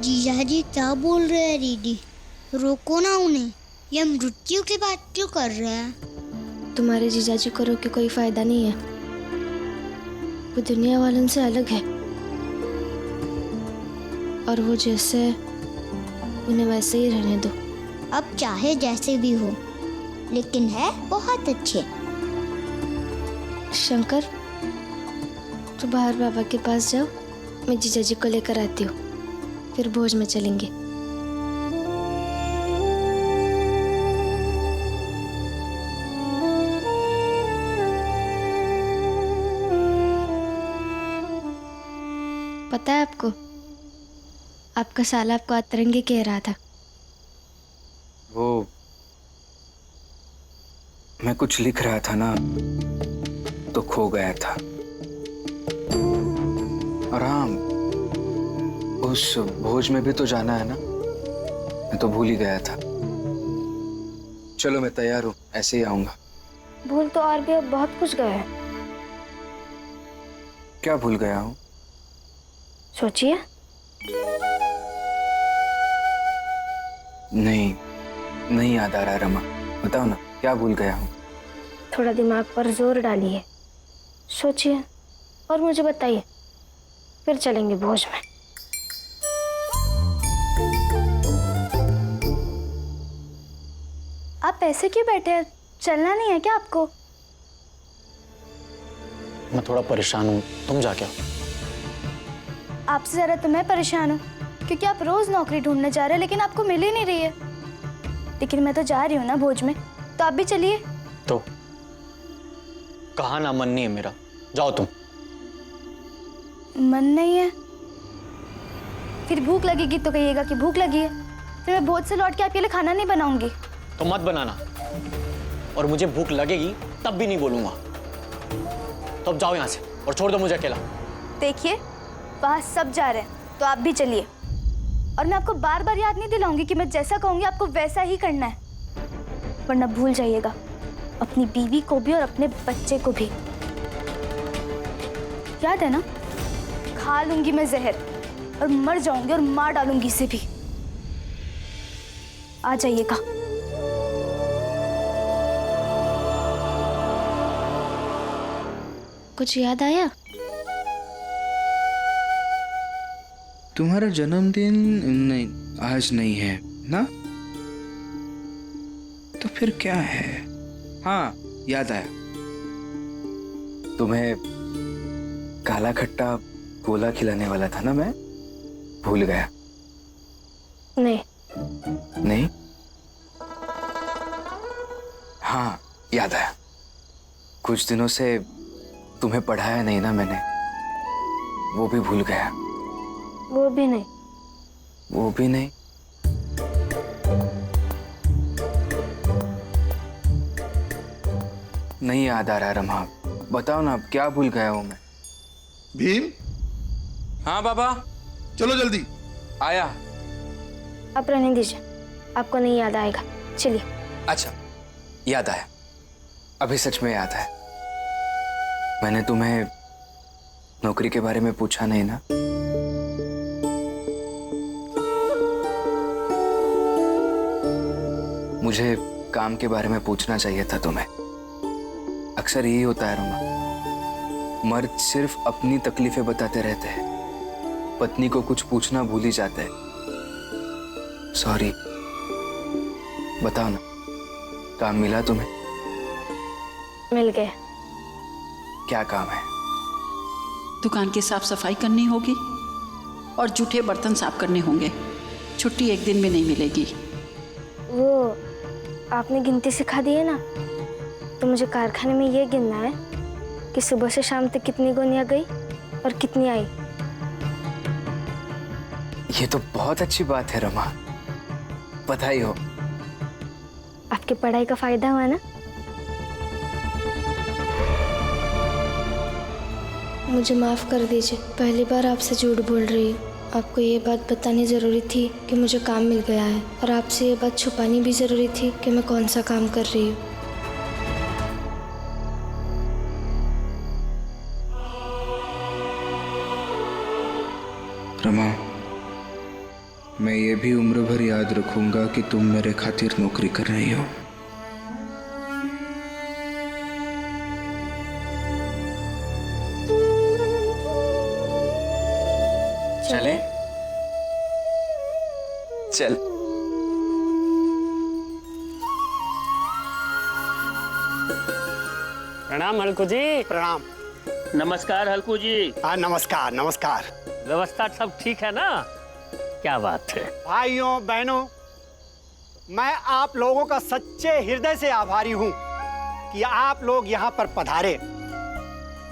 जीजाजी क्या बोल रहे हैं दीदी? रोको ना उन्हें, ये मृत्यु की बात क्यों कर रहे हैं? तुम्हारे जीजाजी को रोक के कोई फायदा नहीं है, वो दुनिया वालों से अलग है और वो जैसे उन्हें वैसे ही रहने दो। अब चाहे जैसे भी हो, लेकिन है बहुत अच्छे। शंकर, तो बाहर बाबा के पास जाओ, मैं जीजाजी को लेकर आती हूँ, फिर भोज में चलेंगे। पता है आपको, आपका साला आपको अतरंगी कह रहा था। वो मैं कुछ लिख रहा था ना, तो खो गया था। और हाँ, उस भोज में भी तो जाना है ना, मैं तो भूल ही गया था। चलो मैं तैयार हूँ, ऐसे ही आऊंगा। भूल तो और भी अब बहुत कुछ गया है। क्या भूल गया हूँ? सोचिए। नहीं याद आ रहा रमा, बताओ ना क्या भूल गया हूँ? थोड़ा दिमाग पर जोर डालिए, सोचिए और मुझे बताइए, फिर चलेंगे भोज में। आप ऐसे क्यों बैठे हैं? चलना नहीं है क्या आपको? मैं थोड़ा परेशान हूँ, तुम जाके आओ। आपसे ज़्यादा तो मैं परेशान हूँ, क्योंकि आप रोज नौकरी ढूंढने जा रहे हैं लेकिन आपको मिल ही नहीं रही है। लेकिन मैं तो जा रही हूँ ना भोज में, तो आप भी चलिए। तो कहा ना, मन नहीं है मेरा, जाओ तुम। मन नहीं है? फिर भूख लगेगी तो कहिएगा कि भूख लगी है, फिर मैं भोज से लौट के आपके लिए खाना नहीं बनाऊंगी। तो मत बनाना, और मुझे भूख लगेगी तब भी नहीं बोलूंगा। तो अब जाओ यहाँ से और छोड़ दो मुझे अकेला। देखिए, वहाँ सब जा रहे हैं तो आप भी चलिए, और मैं आपको बार बार याद नहीं दिलाऊंगी कि मैं जैसा कहूंगी आपको वैसा ही करना है, वरना भूल जाइएगा अपनी बीवी को भी और अपने बच्चे को भी। याद है ना, खा लूंगी मैं जहर और मर जाऊंगी और मार डालूंगी इसे भी। आ जाइएगा। कुछ याद आया? तुम्हारा जन्मदिन नहीं, आज नहीं है ना? तो फिर क्या है? हाँ, याद आया। तुम्हें काला खट्टा गोला खिलाने वाला था ना, मैं भूल गया। नहीं? हाँ, याद आया। कुछ दिनों से तुम्हें पढ़ाया नहीं ना मैंने, वो भी भूल गया। वो भी नहीं? नहीं याद आ रहा रमा, बताओ ना अब क्या भूल गया हूं मैं? भीम, हाँ बाबा। चलो जल्दी। आया। आप रहने दीजिए, आपको नहीं याद आएगा, चलिए। अच्छा, याद आया, अभी सच में याद है। मैंने तुम्हें नौकरी के बारे में पूछा नहीं ना? मुझे काम के बारे में पूछना चाहिए था तुम्हें। अक्सर यही होता है रोमा, मर्द सिर्फ अपनी तकलीफें बताते रहते हैं, पत्नी को कुछ पूछना भूल ही जाते हैं। सॉरी। बताओ ना, काम मिला तुम्हें? मिल गया। क्या काम है? दुकान की साफ सफाई करनी होगी और जूठे बर्तन साफ करने होंगे। छुट्टी एक दिन में नहीं मिलेगी। वो आपने गिनती सिखा दी है ना, तो मुझे कारखाने में ये गिनना है कि सुबह से शाम तक कितनी गोनियां गई और कितनी आई। ये तो बहुत अच्छी बात है रमा, बधाई हो। आपकी पढ़ाई का फायदा हुआ ना? मुझे माफ कर दीजिए, पहली बार आपसे झूठ बोल रही हूँ। आपको ये बात बतानी ज़रूरी थी कि मुझे काम मिल गया है, और आपसे ये बात छुपानी भी ज़रूरी थी कि मैं कौन सा काम कर रही हूँ। रमा, मैं ये भी उम्र भर याद रखूंगा कि तुम मेरे खातिर नौकरी कर रही हो। चले? चल। प्रणाम हल्कू जी। प्रणाम। नमस्कार हल्कू जी। हाँ नमस्कार नमस्कार। व्यवस्था सब ठीक है ना? क्या बात है। भाइयों बहनों, मैं आप लोगों का सच्चे हृदय से आभारी हूँ कि आप लोग यहाँ पर पधारे।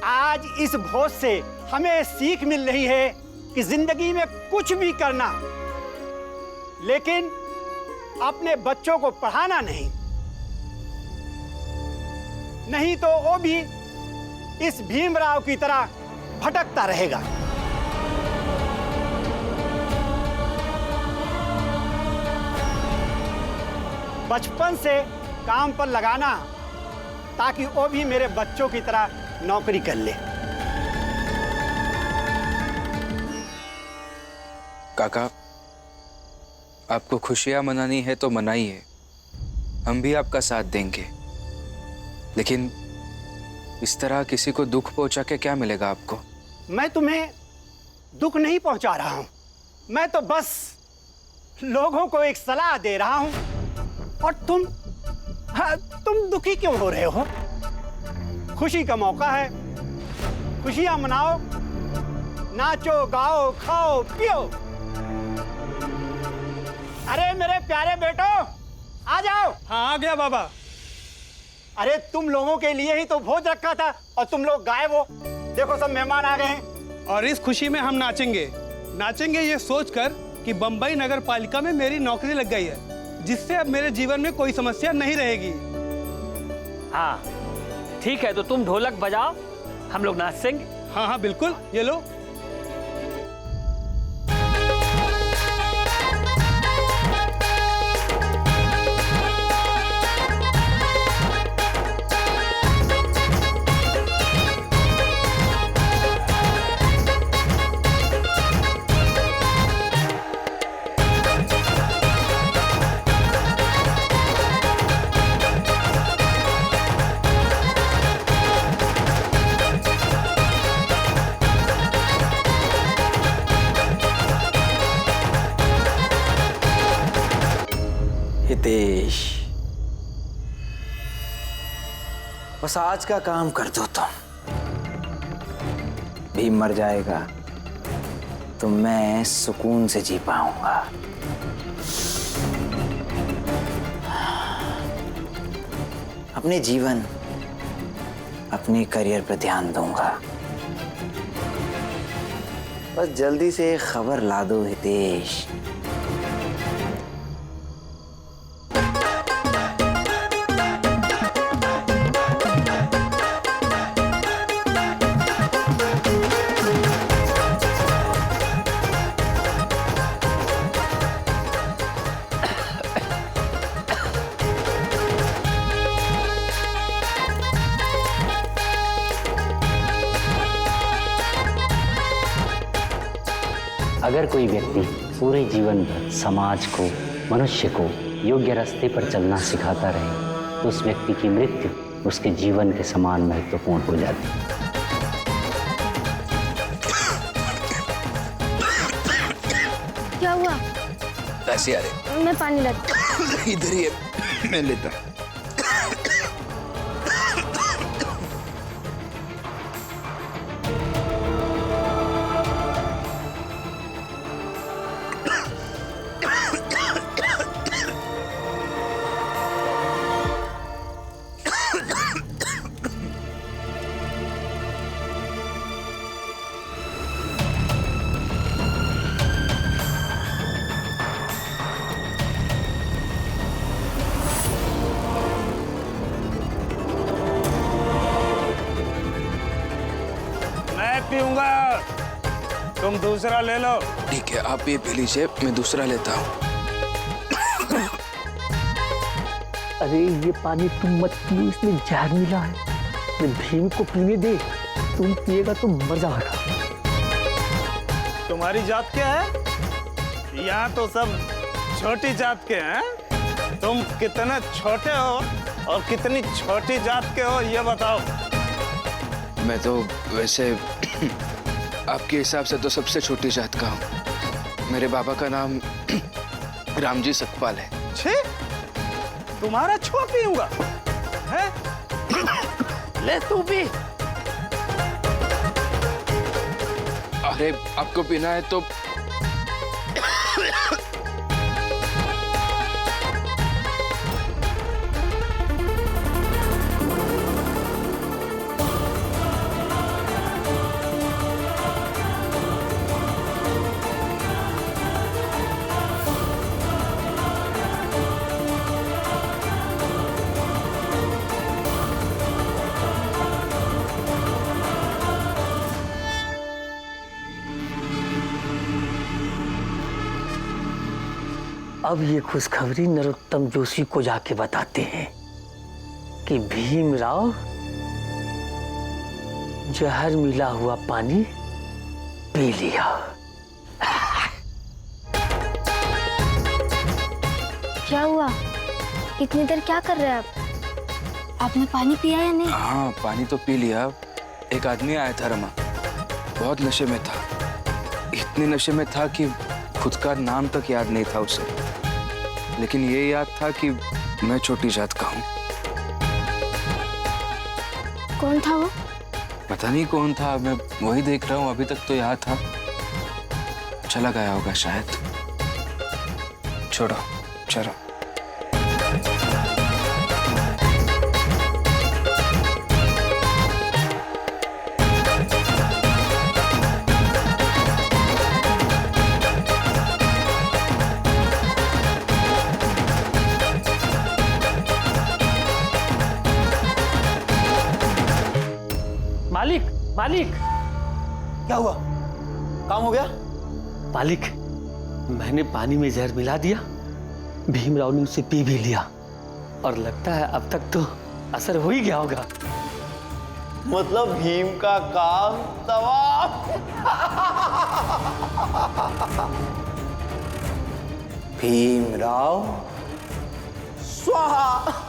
आज इस भोज से हमें सीख मिल रही है कि जिंदगी में कुछ भी करना, लेकिन अपने बच्चों को पढ़ाना नहीं तो वो भी इस भीमराव की तरह भटकता रहेगा। बचपन से काम पर लगाना ताकि वो भी मेरे बच्चों की तरह नौकरी कर ले। काका, आपको खुशियां मनानी है तो मनाइए, हम भी आपका साथ देंगे, लेकिन इस तरह किसी को दुख पहुंचा के क्या मिलेगा आपको? मैं तुम्हें दुख नहीं पहुंचा रहा हूं, मैं तो बस लोगों को एक सलाह दे रहा हूं। और तुम दुखी क्यों हो रहे हो? खुशी का मौका है, खुशियां मनाओ, नाचो गाओ खाओ पियो। अरे मेरे प्यारे बेटो, आ जाओ। हाँ आ गया बाबा। अरे तुम लोगों के लिए ही तो भोज रखा था और तुम लोग गायब हो। देखो सब मेहमान आ गए हैं। और इस खुशी में हम नाचेंगे नाचेंगे ये सोचकर कि बंबई नगर पालिका में मेरी नौकरी लग गई है, जिससे अब मेरे जीवन में कोई समस्या नहीं रहेगी। हाँ ठीक है, तो तुम ढोलक बजाओ, हम लोग नाचेंगे। हाँ हाँ बिल्कुल, ये लो। हितेश, बस आज का काम कर दो तुम। भीम मर जाएगा तो मैं सुकून से जी पाऊंगा। अपने जीवन, अपने करियर पर ध्यान दूंगा। बस जल्दी से खबर ला दो हितेश। अगर कोई व्यक्ति पूरे जीवन भर समाज को, मनुष्य को योग्य रास्ते पर चलना सिखाता रहे तो उस व्यक्ति की मृत्यु उसके जीवन के समान महत्वपूर्ण हो जाती है। क्या हुआ? कैसे आ रहे? मैं पानी लाती। इधर ही है, मैं लेता। पीऊंगा, तुम दूसरा ले लो। ठीक है, आप ये पी लीजिए, मैं दूसरा लेता हूँ। अरे ये पानी तुम मत पियो, इसमें जहर मिला है। मैं भीम को पीने दे, तुम पिएगा तो मर जाएगा। तुम्हारी जात क्या है? यहाँ तो सब छोटी जात के हैं। तुम कितने छोटे हो और कितनी छोटी जात के हो ये बताओ। मैं तो वैसे आपके हिसाब से तो सबसे छोटी जात का हूँ। मेरे बाबा का नाम रामजी सकपाल है। छे, तुम्हारा छुआ पीऊंगा है? ले तू भी। अरे आपको पीना है तो अब ये खुशखबरी नरोत्तम जोशी को जाके बताते हैं कि भीमराव जहर मिला हुआ पानी पी लिया। क्या हुआ? इतनी देर क्या कर रहे हैं आप? आपने पानी पिया या नहीं? हाँ, पानी तो पी लिया। एक आदमी आया था रमा, बहुत नशे में था। इतने नशे में था कि खुद का नाम तक याद नहीं था उसे, लेकिन ये याद था कि मैं छोटी जात का हूँ। कौन था वो? पता नहीं कौन था, मैं वही देख रहा हूँ। अभी तक तो यहाँ था, चला गया होगा शायद। छोड़ो, चलो। मालिक, मालिक, क्या हुआ? काम हो गया? मालिक, मैंने पानी में जहर मिला दिया, भीमराव ने उसे पी भी लिया और लगता है अब तक तो असर हो ही गया होगा। मतलब भीम का काम तमाम। भीमराव स्वाहा।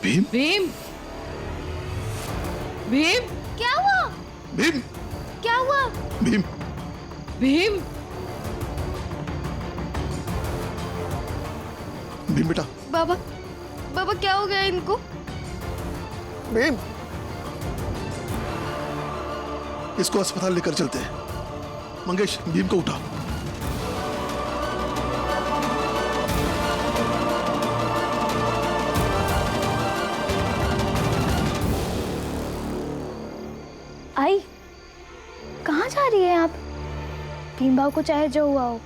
भीम, भीम, भीम, क्या हुआ? भीम, क्या हुआ? भीम, भीम, भीम बेटा, बाबा, बाबा क्या हो गया इनको? भीम, इसको अस्पताल लेकर चलते हैं। मंगेश, भीम को उठा। आई, कहाँ जा रही हैं आप? भीमराव को चाहे जो हुआ हो,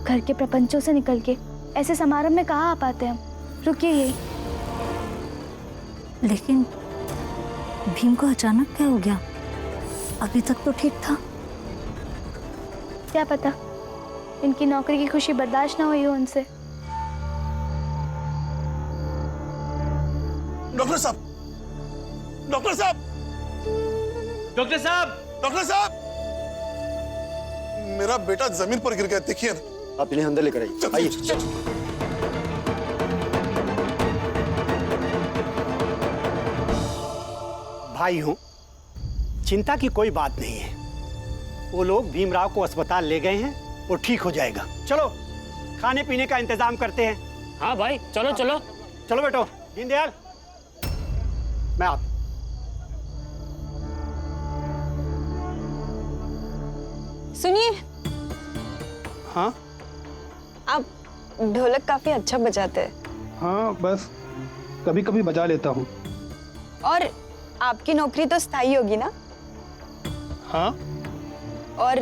घर के प्रपंचों से निकल के ऐसे समारोह में कहाँ आ पाते हम? रुकिए यही। लेकिन भीम को अचानक क्या हो गया? अभी तक तो ठीक था। क्या पता इनकी नौकरी की खुशी बर्दाश्त ना हुई हो उनसे। डॉक्टर साहब, डॉक्टर साहब, डॉक्टर साहब, डॉक्टर साहब, मेरा बेटा जमीन पर गिर गया, देखिए ना। आप इन्हें अंदर लेकर आइए। आइए। भाई हूं, चिंता की कोई बात नहीं है। वो लोग भीमराव को अस्पताल ले गए हैं, वो ठीक हो जाएगा। चलो खाने पीने का इंतजाम करते हैं। हाँ भाई, चलो चलो। चलो बेटो। दीनदयाल, मैं आप। सुनिए। हाँ आप ढोलक काफी अच्छा बजाते हैं। हाँ, बस कभी कभी बजा लेता हूँ। और आपकी नौकरी तो स्थायी होगी ना? हाँ। और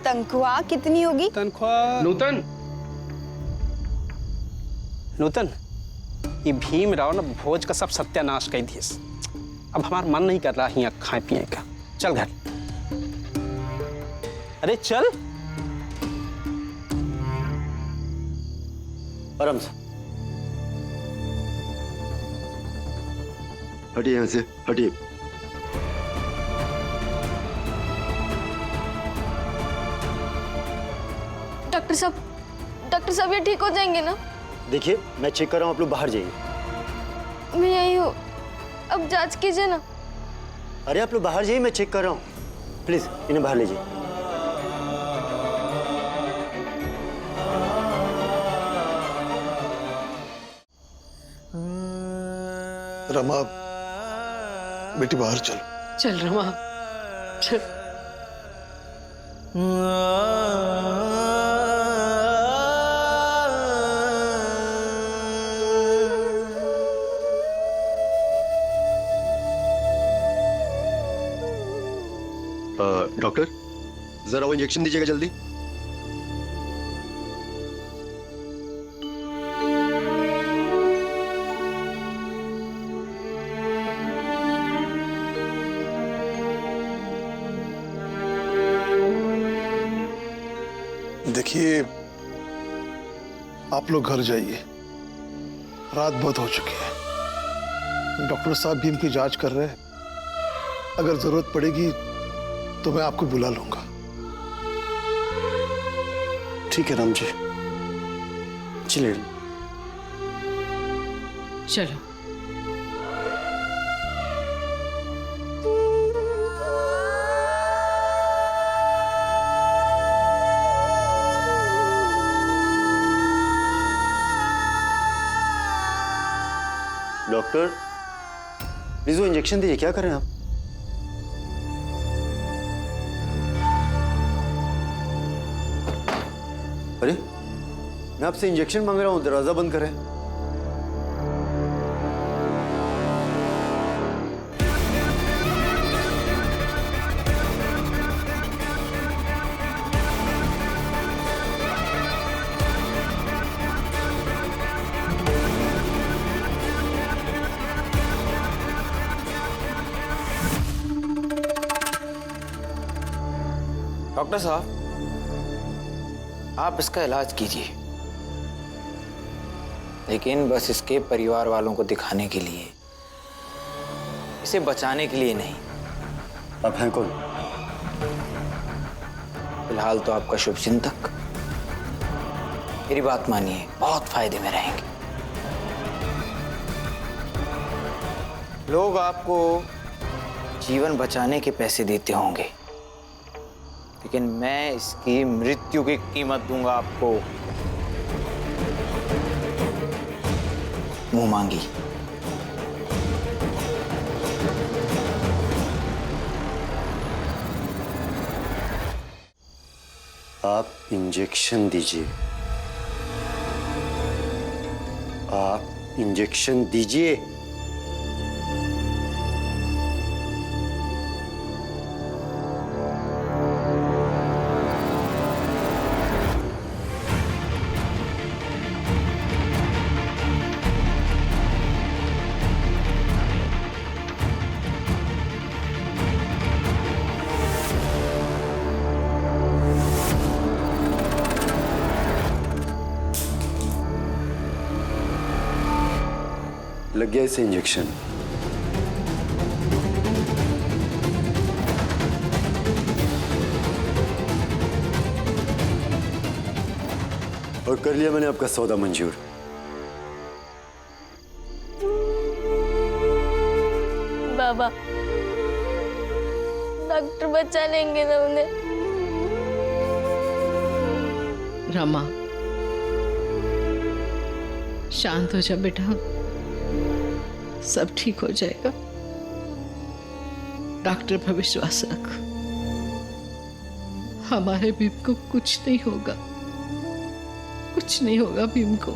तनख्वाह कितनी होगी? तनख्वाह नूतन, नूतन, ये भीमराव ना भोज का सब सत्यानाश कर दिए। अब हमारा मन नहीं कर रहा यहाँ खाए पिए का। चल घर। अरे चल। आराम से हटिए, यहाँ से हटिए। डॉक्टर साहब ये ठीक हो जाएंगे ना? देखिए मैं चेक कर रहा हूँ, आप लोग बाहर जाइए। मैं यही हूँ, अब जांच कीजिए ना। अरे आप लोग बाहर जाइए, मैं चेक कर रहा हूँ। प्लीज इन्हें बाहर लीजिए। रमा बेटी बाहर चलो। चल रमा, चल। डॉक्टर जरा वो इंजेक्शन दीजिएगा जल्दी। देखिए आप लोग घर जाइए, रात बहुत हो चुकी है। डॉक्टर साहब भीम की जांच कर रहे हैं, अगर जरूरत पड़ेगी तो मैं आपको बुला लूंगा। ठीक है राम जी, चलिए। चलो। डॉक्टर प्लीज वो इंजेक्शन दीजिए। क्या कर रहे हैं आप? अरे मैं आपसे इंजेक्शन मांग रहा हूं, दरवाजा बंद करें। डॉक्टर साहब आप इसका इलाज कीजिए, लेकिन बस इसके परिवार वालों को दिखाने के लिए, इसे बचाने के लिए नहीं। आप हैं कौन? फिलहाल तो आपका शुभचिंतक। मेरी बात मानिए, बहुत फायदे में रहेंगे। लोग आपको जीवन बचाने के पैसे देते होंगे, लेकिन मैं इसकी मृत्यु की कीमत दूंगा आपको। मुंह मांगी। आप इंजेक्शन दीजिए। आप इंजेक्शन दीजिए। लग गया इसे इंजेक्शन। और कर लिया मैंने आपका सौदा मंजूर। बाबा डॉक्टर बचा लेंगे ना उन्हें? रमा शांत हो जा बेटा, सब ठीक हो जाएगा। डॉक्टर पर विश्वास रख, हमारे भीम को कुछ नहीं होगा, कुछ नहीं होगा भीम को।